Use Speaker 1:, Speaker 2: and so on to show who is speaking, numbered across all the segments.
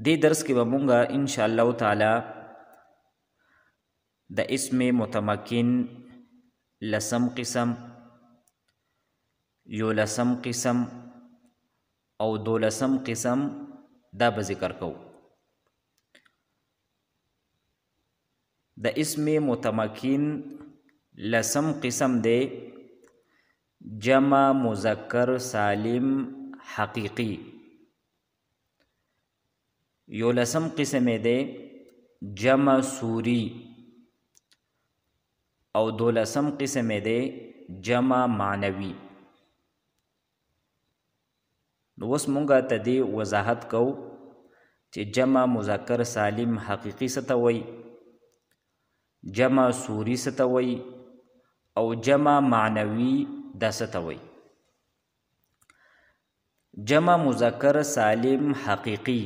Speaker 1: دې درس کې به مونږه ان شاء الله تعالی د اسم متمکن لسم قسم، یولسم قسم او دولسم قسم دا به ذکر کو. د اسم متمکن لسم قسم دی جمع مذکر سالم حقیقی. یولسم قسم دی جمع سوری او دولسم قسم دی جمع معنوی. نو اوس مونږه ته دې وضاحت کو چې جمع مذکر سالم حقیقی څه ته وایي، جمع سوری څه ته وایي او جمع معنوی دا څه ته وایي. جمع مذکر سالم حقیقی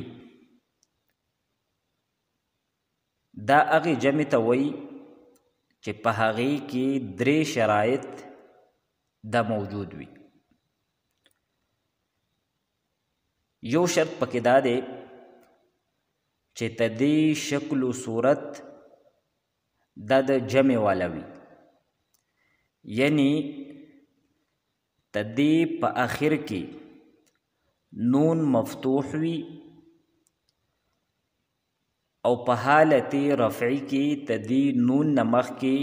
Speaker 1: دا هغې جمع ته وایي چې په هغې کې درې شرایط دا موجود وي. یو شرط پکې دا دی چې تدې شکل و صورت دا د جمع والا وي، یعنی تدې په آخر کې نون مفتوح وي او په حالت رفعی کې تدې نون نه مخکې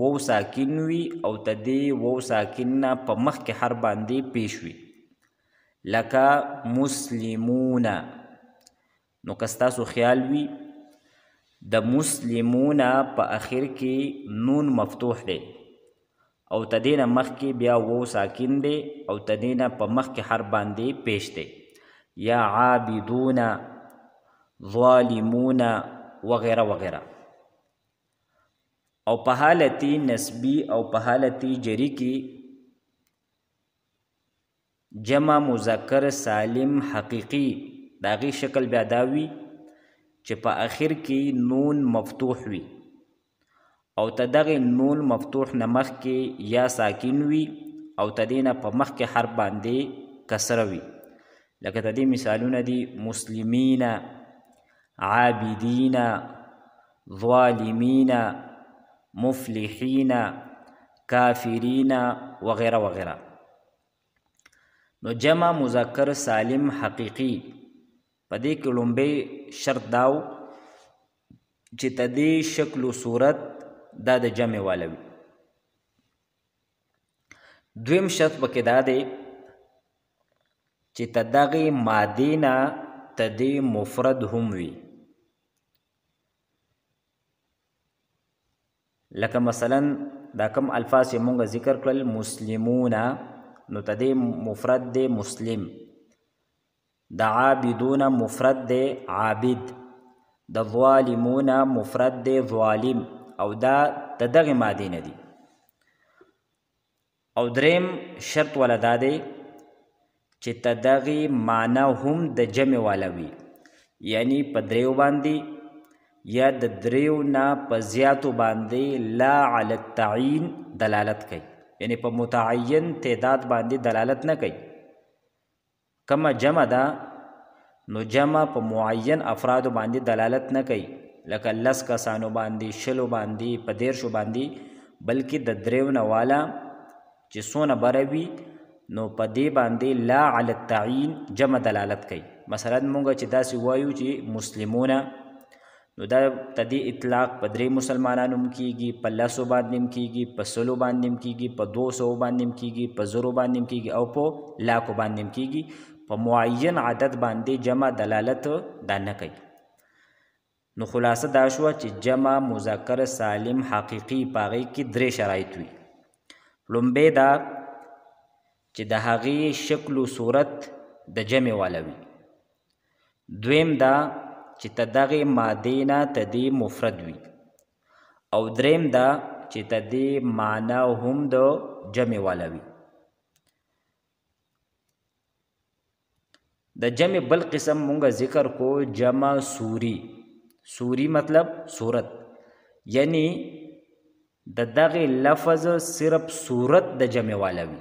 Speaker 1: وو ساکن وي او تدې وو ساکن نه په مخ کې حرف باندې پیش وي، لکه مسلمون. نو که ستاسو خیال وي د مسلمون په آخر کې نون مفتوح دی او تدې نه مخکې بیا وو ساکن دی او تدې نه په مخ کې حرف باندې پیش دی، یا عابدون، ظالمون وغیرہ وغیرہ. او په حالت نسبی او په حالت جری کې جمع مذکر سالم حقیقی داغی شکل بیا داوی چې په آخر کې نون مفتوح وي او تدغه نون مفتوح نه مخ کې یا ساکن وي او تدینه په مخ کې حرف باندې کسر وي، لکه تدې مثالونه دي مسلمین، عابدین، ظالمین، مفلحین، کافرین وغیرہ وغیرہ. نو جمع مذکر سالم حقیقی په دې کې لومبی شرط داو چې تدې شکل و صورت دا د جمع والا وي. دویم شرط پکې دا دی چې تدغه مادې نه تدې مفرد هم وي، لکه مثلا دا کم الفاظ چې مونږ ذکر کړل مسلمون نو تدې مفرد دی مسلم، د عابدون مفرد دی عابد، د ظالمون مفرد دی ظالم او دا تدغه مادې نه دي. او دریم شرط والا دا دی چې تدغه معنا هم د جمع والا وي، یعنی په دریو باندې یا د دریو نه په زیاتو باندې لا علی التعیین دلالت کوي، یعنی په متعین تعداد باندې دلالت نه کوي. کما جمع ده نو جمع په معین افرادو باندې دلالت نه کوي، لکه 10 کسانو باندې، 20 باندې، په 13 باندې، بلکې د دریو نه والا چې څونه بره وي نو په دې باندې لا علی التعیین جمع دلالت کوي. مثلا مونږ چې داسې وایو چې مسلمون نو دا تدې اطلاق په 3 مسلمانانو هم کېږي، په 10 باندې هم کېږي، په 100 باندې هم کېږي، په 200 باندې هم کېږي، په 1000 باندې هم کېږي او په لاکو باندې هم کېږي. په معین عدد باندې جمع دلالت دا نه کوي. نو خلاصه دا شوه چې جمع مذکر سالم حقیقی په هغې کې 3 شرایط وي. لومبی دا چې د هغې شکل و صورت د جمع والا وي. دویم دا چې تدغه مادې نه تدې مفرد وي. او دریم دا چې تدې معنا هم د جمع والا وي. د جمع بل قسم مونږ ذکر کو جمع سوری. سوری مطلب صورت، یعنی د دغه لفظ صرف صورت د جمع والا وي.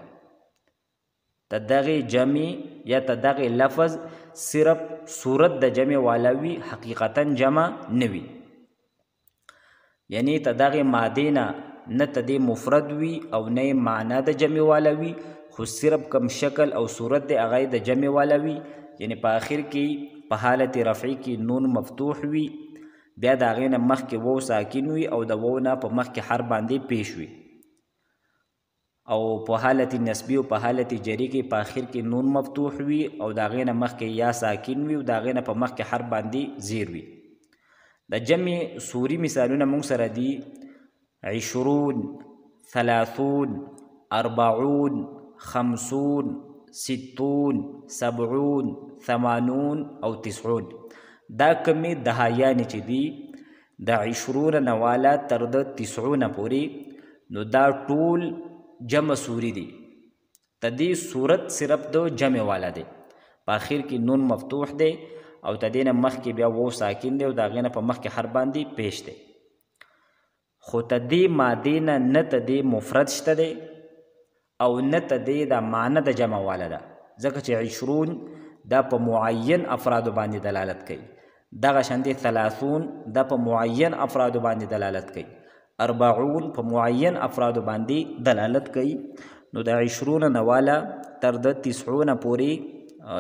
Speaker 1: تدغه جمع یا تدغه لفظ صرف صورت د جمع والا وي، حقیقتا جمع نوي. یعنی تدغه ماده نه تدې مفرد وي او نه معنا د جمع والا وي، خو صرف کم شکل او صورت د هغه د جمع والا وي. یعنی په آخر کې په حالت رفعی کې نون مفتوح وي، بیا د هغې نه مخکې وو ساکن وي او د وو نه په مخکې حرف باندې پیش وي. او په حالت نسبی او په حالت جری کې په آخر کې نون مفتوح وي او د هغې نه مخکې یا ساکن وي او د هغې نه په مخکې حرف باندې زیر وي. د جمع سوري مثالونه مونږ سره دي 20 30 40 50 60 70 80 او 90. دا کمی دهایانې چې دي د 20 نه والا تر د 90 پورې، نو دا ټول جمع سوری دی. تدې صورت صرف د جمع والا دی، په آخر کې نون مفتوح دی او تدې نه مخکې بیا وو ساکن دی او د هغې نه په مخکې حرف باندې پیش دی. خو تدې مادې نه تدې مفرد شته دی او نه تدې د معنی د جمع والا ده، ځکه چې 20 دا په معین افرادو باندې دلالت کوي، دغه شان 30 دا په معین افرادو باندې دلالت کوي، 40 په معین افرادو باندې دلالت کوي. نو د 20 نه والا تر د 90 پورې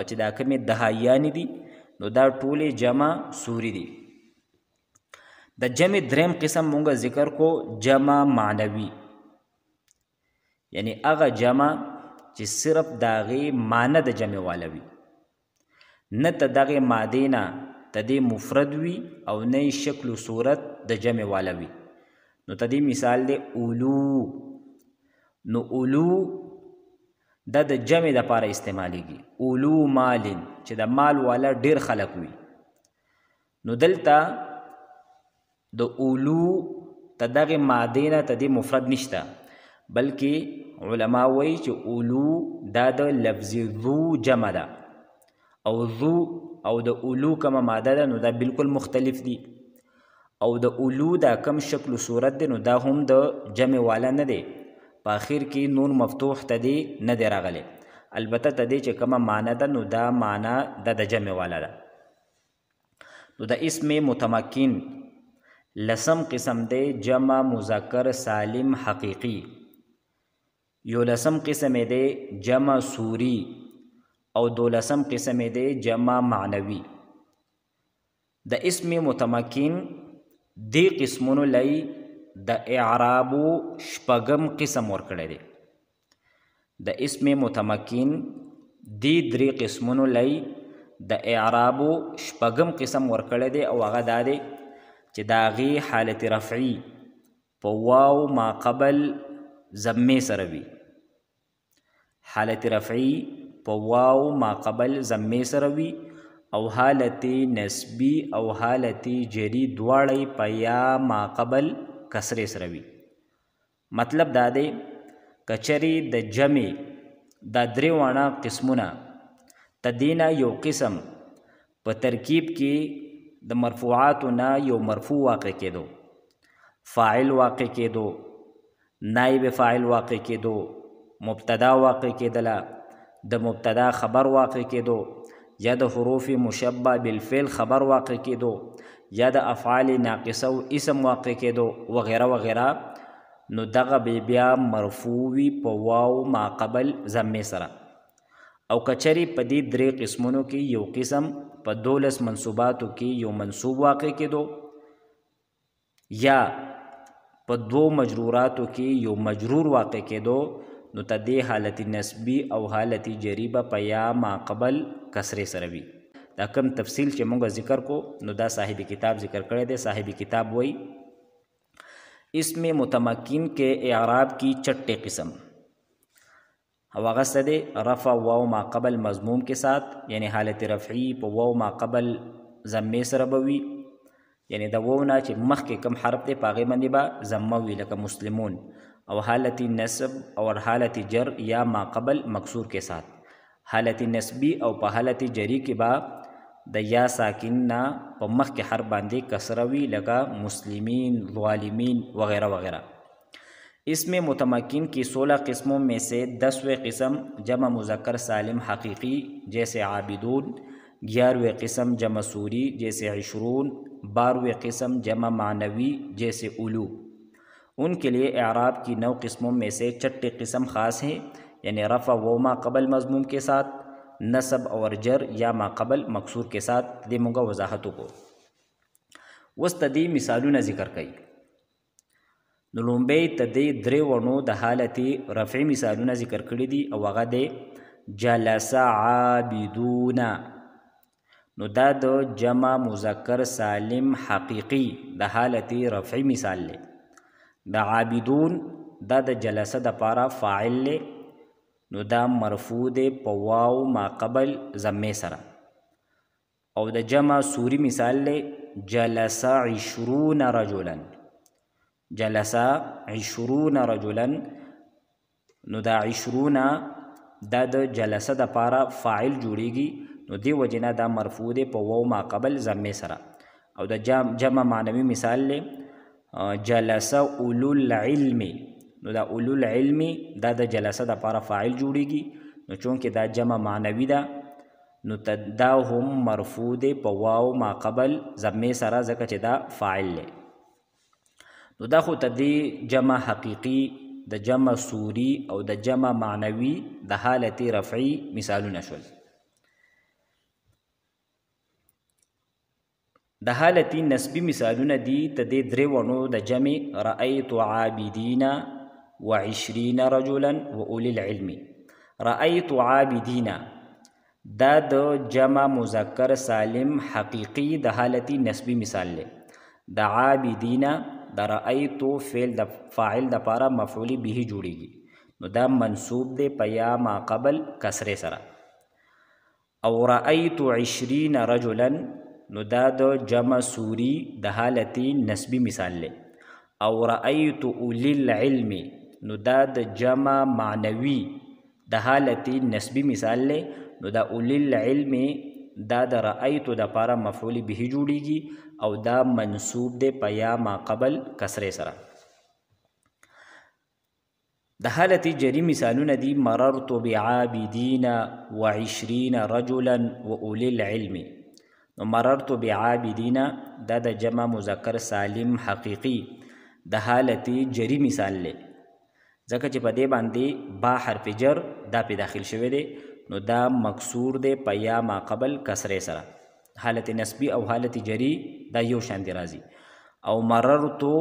Speaker 1: چې دا کومې دهایانې دي، نو دا ټولې جمع سوري دي. د جمع دریم قسم مونږ ذکر کو جمع معنوي، یعنی هغه جمع چې صرف د هغې معنی د جمع والا وي، نه ته دغې مادې نه تدې مفرد وي او نه شکل و صورت د جمع والا وي. نو تدې مثال دی اولو. نو اولو دا د جمع دپاره استعمالیږي، اولو مالن چې د مال والا ډیر خلق وي. نو دلته د اولو ته دغې مادې نه تدې مفرد نشته، بلکې علما وایي چې اولو دا د لفظ ذو جمع ده او ذو او د اولو کومه ماده ده، نو دا بالکل مختلف دي. او د اولو دا کم شکل و صورت دی، نو دا هم د جمع والا نه دی، په آخر کې نون مفتوح تدې نه دی راغلی. البته تدې چې کومه معنی ده، نو دا معنی د جمع والا ده. نو د اسم متمکن لسم قسم دی جمع مذکر سالم حقیقی. یو لسم قسم دی جمع سوری او دولسم قسم دی جمع معنوي. د اسم متمکن دی قسمونو لئی د اعرابو شپږم قسم ورکړی دی. د اسم متمکن دی درې قسمونو لئی د اعرابو شپږم قسم ورکړی دی او هغه دا دی چې د هغې حالت رفعي په واو ما قبل ضمې سره وي، حالت رفعي په واو ما قبل ضمې سره وي، او حالت نسبی او حالت جری دواړی په یا ما قبل کسرې سره وي. مطلب دا دی کچرې د جمع دا درې واړه قسمونه تدې نه یو قسم په ترکیب کې د مرفوعاتو نه یو مرفوع واقع کېدو، فاعل واقع کېدو، نائب فاعل واقع کېدو، مبتدا واقع کېدله، د مبتدا خبر واقع کېدو، یا د حروف مشبه بالفعل خبر واقع کېدو، یا د افعال ناقصه و اسم واقع کېدو وغیره وغیره. نو دغه بیا مرفوع وي په واو ما قبل ضمې سره. او کچرې په دې درې قسمونو کې یو قسم په 12 منصوباتو کې یو منصوب واقع کېدو، یا په 2 مجروراتو کې یو مجرور واقع کېدو، نو تدې حالت نسبی او حالت جری به په یا ما قبل کسرې سره وي. دا کم تفصیل چې مونږ ذکر کو نو دا صاحب کتاب ذکر کړی دی. صاحب کتاب وایي اسم متمکن کے اعراب کی چھٹے قسم، هغه څه دی رفع واو ما قبل مضموم کے ساتھ، یعنی حالت رفعی په واو ما قبل ضمې سره به وي، یعنی د واو نه چې مخکې کم حرف دی په هغې باندې به ضمه وي لکه مسلمون، او حالت نصب اور حالت جر یا ما قبل مکسور کے ساتھ. حالت نسبی او په حالت جری کې به د یا ساکن نه په مخکې حرف باندې کسره وي لکه مسلمین، ظالمین وغیره وغیره. इसमें मुतमक्किन की 16 किस्मों में से 10वें किस्म जमा मुज़क्कर सालिम हकीकी जैसे आबिदून, 11वें किस्म जमा सूरी जैसे इशरून, 12वें किस्म जमा मानवी जैसे उलू। उनके लिए एराब की 9 किस्मों में से 6ठी किस्म ख़ास है, यानी रफ़ा व मा क़बल मज़मूम के साथ, नसब और जर या मा क़बल मकसूर के साथ। देमूँगा वजाहतों को वस तदी मिसालुना ज़िक्र कई। लुम्बे तदी द्रे वणो द हालती रफ़ी मिसालुना ज़िक्र कड़ी दी और वगा दे जलसा आबिदूना। नो दा दो जमा मुज़क्कर सालिम हकीकी द हालती रफ़ी मिसाल ले। द आबिदून दा द जलसा द पारा फ़ाइल ले, नो दा मरफू दे पवाव मा क़बल ज़म्मे सरा। और द जमा सूरी मिसाल ले जलसा इशरून रजुलन। जलसा इशरून रजुलन, नो दा इशरूना दा द जलसा द पारा फ़ाइल जुड़ेगी, नो दे वजना दा मरफू दे पवाव मा क़बल ज़म्मे सरा। और द जमा मानवी मिसाल ले जलसा उलुल इल्मी। नो दा उलुल इल्मी दा द जलसा द पारा फ़ाइल जुड़ेगी, नो चूँकि दा जमा मानवी दा, नो दा हम मरफू दे पवाव मा क़बल ज़म्मे सरा ज़का चे दा फ़ाइल ले। नो दा खु तदी जमा हकीकी द जमा सूरी और द जमा मानवी द हालती रफ़ी मिसालुना शुल। द हालती नस्बी मिसालुना दी तदे द्रे वणो द जमे रअयतु आबिदीना व 20 रजुलन व उलिल इल्मी। रअयतु आबिदीना दा द जमा मुज़क्कर सालिम हकीकी द हालती नस्बी मिसाल ले। द आबिदीना द रअयतु फ़ेल द फ़ाइल द पारा मफ़ऊली बिही जुड़ेगी, नो दा मंसूब दे पया मा क़बल कसरे सरा। और रअयतु 20 रजुलन, नो दा द जमा सूरी द हालती नस्बी मिसाल ले। और रअयतु उलिल इल्मी, नो दा द जमा मानवी द हालती नस्बी मिसाल ले, नो दा उलिल इल्मी दा द रअयतु द पारा मफ़ऊली बिही जुड़ेगी और दा मंसूब दे पया मा क़बल कसरे सरा। द हालती जरी मिसालुना दी मररतु बिआबिदीना व 20 रजुलन व उलिल इल्मी। मररतु बिआबिदीना दा द जमा मुज़क्कर सालिम हकीकी द हालती जरी मिसाल ले, ज़का चे पदे बांदे बा हरफ जर दा पे दाखिल शवे दे, नो दा मकसूर दे पया मा क़बल कसरे सरा। हालत नस्बी और हालत जरी दा यो शान दे राजी। और मररतु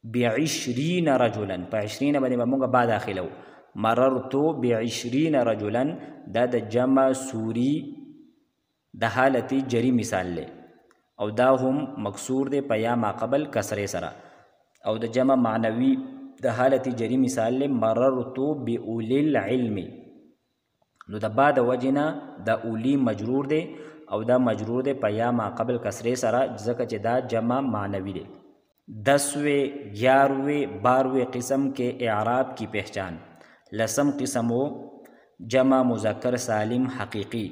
Speaker 1: बि20 रजुलन, प 20 बने बमूंगा बा दाखिल हो। मररतु बि20 रजुलन दा द जमा सूरी द हालती जरी मिसाल ले, और दा हम मकसूर दे पया मा क़बल कसरे सरा। और द जमा मानवी द हालती जरी मिसाल ले मररतु बि उलिल इल्मी। नो द बा द वजना द उली मजरूर दे और दा मजरूर दे पया मा क़बल कसरे सरा, ज़का चे दा जमा मानवी दे। 10वें 11वें 12वें किस्म के एराब की पहचान। लसम किस्म हो जमा मुज़क्कर सालिम हकीकी,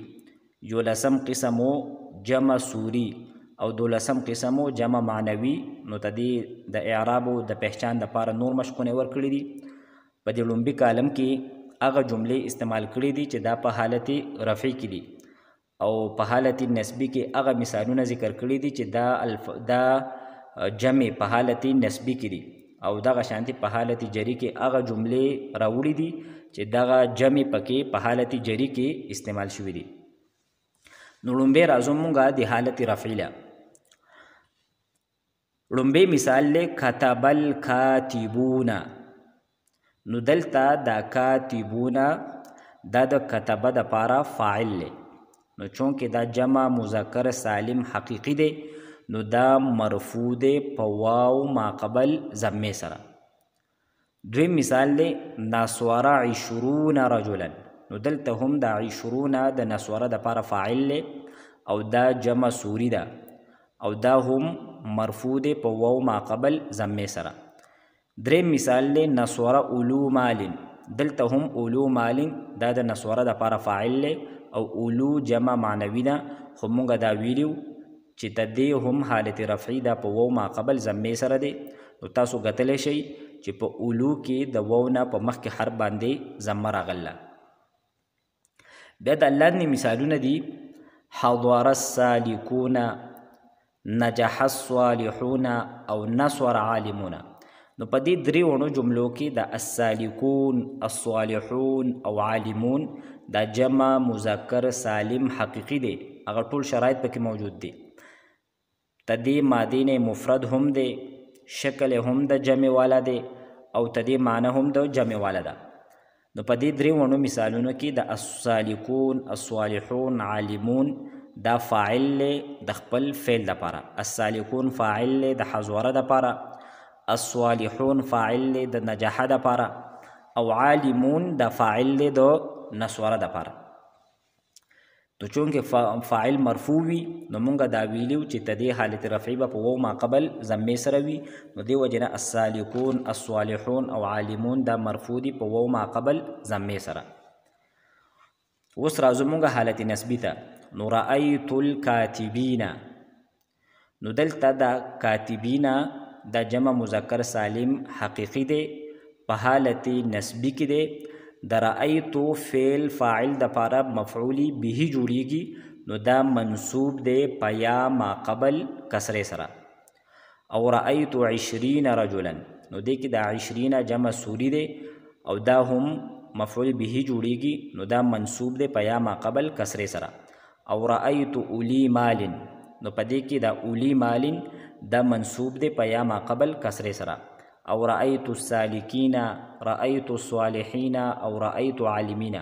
Speaker 1: यो लसम किस्म हो जमा सूरी और दो लसम किस्म हो जमा मानवी। नो तदी द एराब द पहचान द पारा नूर मशक़ों वर कड़ी दी। पदे लुम्बी कालम की आगा जुमले इस्तेमाल कड़ी दी चे दा प हालती रफ़ी की दी, और प हालती नस्बी के आगा मिसालुना ज़िक्र कड़ी दी चे दा जमे प हालती नस्बी की दी, और दा शांति प हालती जरी के आगा जुमले राउड़ी दी चे दा जमे पके प हालती जरी के इस्तेमाल शुवी दी। लुम्बे राज़ो मुंगा दी हालती रफ़ीला। लुम्बे मिसाल ले कतबल कातिबूना। नु दलता दा कातिबूना दा द कतबा द पारा फ़ाइल ले, नो चूँकि दा जमा मुज़क्कर सालिम हकीकी दे, नो दा मरफू दे पवाव मा क़बल ज़म्मे सरा। द्वे मिसाल ले नस्वारा 20 रजुलन। नो दलता हम दा 20 द नस्वारा द पारा फ़ाइल ले, और दा जमा सूरी दा, और दा हम मरफू दे पवाव मा क़बल ज़म्मे सरा। द्रे मिसाल ले नस्वारा उलू मालिन। दलता हम उलू मालिन दा द नस्वारा द पारा फ़ाइल ले, और उलू जमा मानवी दा हमूंगा दा वीडियो चितदे हम हालत रफ़ी दा पवाव मा क़बल ज़म्मे सरा दे। तो तासु गतले शई چې په اولو کې د واو نه په مخکې حرف باندې ضمه راغله. بیا د الله نه مثالونه دي: حضر السالکون، نجح الصالحون او نصر عالمون. نو په دې درې وړو جملو کې د السالکون، الصالحون او عالمون دا جمع مذکر سالم حقیقي دی، هغه ټول شرایط پکې موجود دي. تدې مادې نه مفرد هم دی، شکل هم د جمع والا دی او تدې معنی هم د جمع والا ده. نو په دې درې وړو مثالونو کې د السالکون، الصالحون، عالمون دا فاعل له د خپل فعل لپاره، السالکون فاعل له د حضوره لپاره، الصالحون فاعل له د نجاح لپاره او عالمون دا فاعل له د نصوره لپاره. تو چونکه فاعل مرفوع وي نو مونږ دا ویلیو چې تدې حالت رفعی به په واو ما قبل ضمې سره وي، نو دې وجه نه السالکون، الصالحون او عالمون دا مرفوع دي په واو ما قبل ضمې سره. اوس راځو مونږ حالت نسبی ته. نو رأیت الکاتبین، نو دلته دا کاتبین دا جمع مذکر سالم حقیقی دی، په حالت نسبی کې دی. د رأیتو فعل فاعل د پاره مفعولی به جوړیږي، نو دا منصوب دی په یا ما قبل کسرې سره. او رأیت 20 رجلا، نو دې کې دا 20 جمع سوری دی او دا هم مفعول به جوړیږي، نو دا منصوب دی په یا ما قبل کسرې سره. او رأیت اولی مال، نو په دې کې دا اولی مال دا منصوب دی په یا ما قبل کسرې سره. او رأیت السالکین، رأیت الصالحین او رأیت عالمین،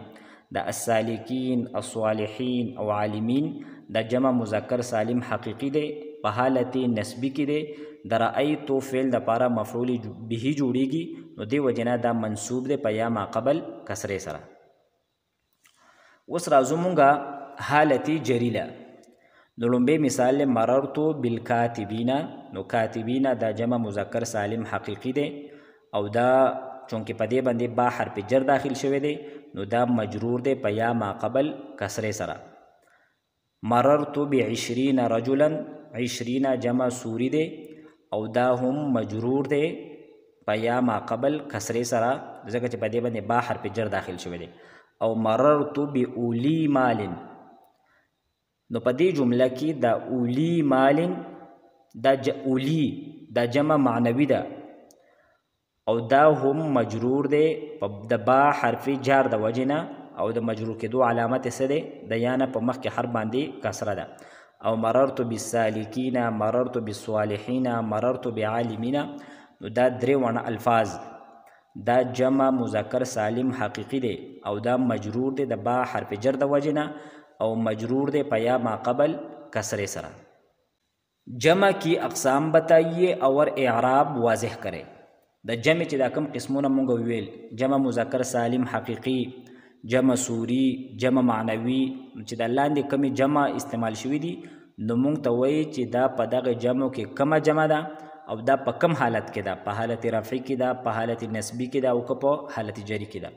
Speaker 1: دا السالکین، الصالحین او عالمین دا جمع مذکر سالم حقیقی دی، په حالت نسبی کې دی. د رأیتو فعل د پاره مفعول به جوړیږي، نو دی وجنا دا منصوب دی په یا ما قبل کسرې سره. اوس راځو مونږه حالت جریله. نو لومبی مثال مررتو بالکاتبین، نو کاتبین دا جمع مذکر سالم حقیقی دی او دا چونکه په دې باندې با حرف جر داخل شوی دی، نو دا مجرور دی په یا ما قبل کسرې سره. مررتو ب20 رجلا، 20 جمع سوری دی او دا هم مجرور دی په یا ما قبل کسرې سره، ځکه چې په دې باندې با حرف جر داخل شوی دی. او مررتو باولی مالن، نو په دې جمله کې دا اولی مالن دا اولی دا جمع معنوي ده او دا هم مجرور دی د با حرف جار د وجنه، او د مجرور کېدو علامت څه دی؟ د یا نه په مخکې حرف باندې کسره ده. او مررت بالسالکین، مررت بالصالحین، مررت بعالمین، نو دا درې وړه الفاظ دا جمع مذکر سالم حقیقی دی او دا مجرور دی د با حرف جر د وجنه او مجرور دے پیا ما قبل کسرے سرا. جمع کی اقسام بتائیے اور اعراب واضح کرے. دا جمع چې دا کم قسمونه مونږ ویل، جمع مذکر سالم حقیقی، جمع سوری، جمع معنوي، چې دا لاندې کمی جمع استعمال شوی دي، نو مونږ ته وایي چې دا په دغه جمع کې کمه جمع ده او دا په کم حالت کې ده، په حالت رفعی کې ده، په حالت نسبی کې ده او که په حالت جری کې ده.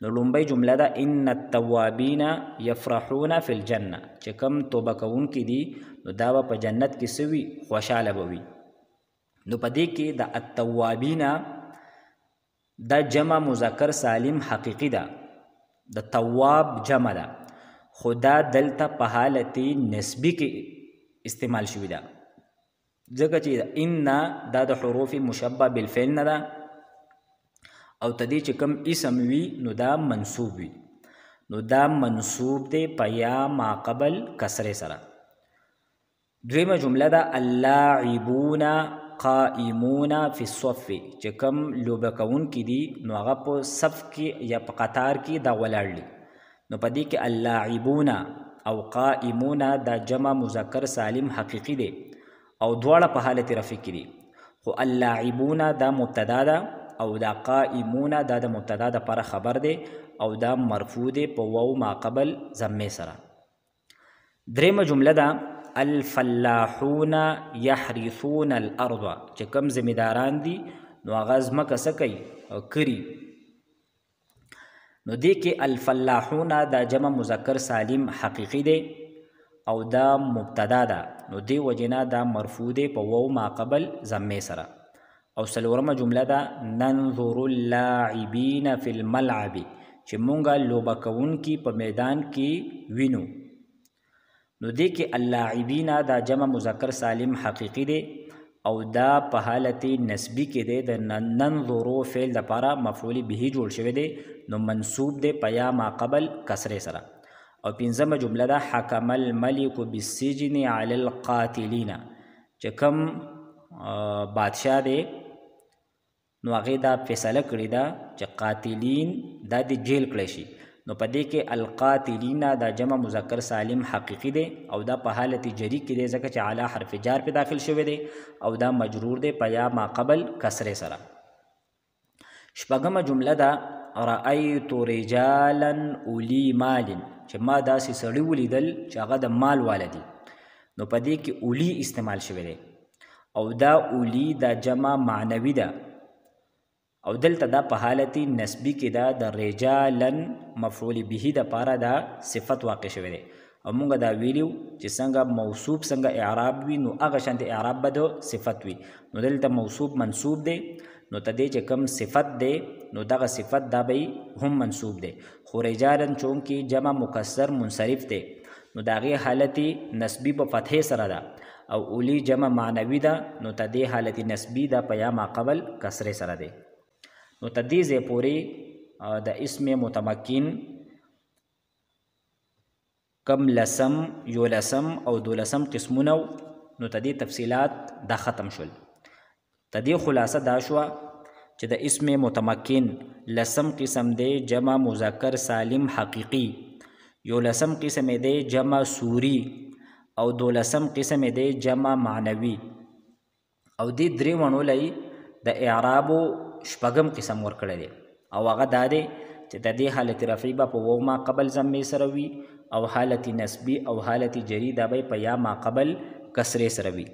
Speaker 1: نو لومبی جمله ده ان التوابین یفرحون فی الجنه، چې کم توبه کوونکي دي نو دا به په جنت کې سوي خوشاله به وي. نو په دې کې د التوابین دا جمع مذکر سالم حقیقی ده، د تواب جمع ده، خدا دلته په حالت نسبی کې استعمال شوی ده، ځکه چې ان دا د حروف مشبه بالفعل نه ده او تدې چې کم اسم وي نو دا منصوب وي، نو دا منصوب دی په یا ما قبل کسرې سره. دویمه جمله ده اللاعبون قائمون فی الصف، چې کم لوبه کوونکي دي نو هغه په صف کې یا په قطار کې دا ولاړ دي. نو په دې کې اللاعبون او قائمون دا جمع مذکر سالم حقیقی دی او دواړه په حالت رفع کې دي، خو اللاعبون دا مبتدا ده او دا قائمون دا د مبتدا د پر خبر دی او دا مرفوع دی په واو ما قبل ضمه سره. دریمه جمله ده الفلاحون یحرثون الارض، چې کم زمیداران دي نو هغه ځمکه څه کوي؟ کري. نو دې کې الفلاحون دا جمع مذکر سالم حقیقی دی او دا مبتدا ده، نو دې وجنا دا مرفوع دی په واو ما قبل ضمه سره. او څلورمه جمله ده ننظر اللاعبین فی الملعب چې مونږه لوبه کوونکي په میدان کې وینو. نو دې کې اللاعبین دا جمع مذکر سالم حقیقي دی او دا په حالت نسبی کې دی. د ننظرو فعل دپاره مفعول به جوړ شوی دی نو منصوب دی په یا ما قبل کسرې سره. او پنځمه جمله ده حکم الملک بالسجن علی القاتلین چې کوم بادشاه دی نو هغې دا فیصله کړې ده چې قاتلین دا د جیل کړی شي. نو په دې کې القاتلین دا جمع مذکر سالم حقیقي دی او دا په حالت جری کې دی ځکه چې علی حرف جار په داخل شوی دی او دا مجرور دی په یا ما قبل کسرې سره. شپږمه جمله ده رأیت رجالا اولی مال چې ما داسې سړي ولیدل چې هغه د مال والا دي. نو په دې کې اولی استعمال شوی دی او دا اولی دا جمع معنوي ده او دلته دا په حالت نسبی کې دا د رجالن مفعول به د پاره دا صفت واقع شوی دی. او مونږ دا ویلیو چې څنګه موصوب څنګه اعراب وي نو هغه شانتې اعراب به د صفت وي. نو دلته موصوب منصوب دی نو ته دې چې کم صفت دی نو دغه صفت دا به هم منصوب دی. خو رجالن چونکې جمع مکسر منصرف دی نو د هغې حالت نسبی په فتحې سره ده او اولی جمع معنوي ده نو ته دې حالت نسبی ده په یا ما قبل کسرې سره دی. نو ته دې ځای پورې د اسم متمکن کم لسم یولسم او دولسم قسمونه نو ته دې تفصیلات دا ختم شول. ته دې خلاصه دا شوه چې د اسم متمکن لسم قسم دی جمع مذکر سالم حقیقي، یولسم قسم دی جمع سوری او دولسم قسم دی جمع معنوي او دې درې ونو لای د اعرابو شپږم قسم ورکړی دی او هغه دا دی چې د دې حالت رفعي به په واو ما قبل ضمې سره وي او حالت نسبی او حالت جری دا به په یا ما قبل کسرې سره وي.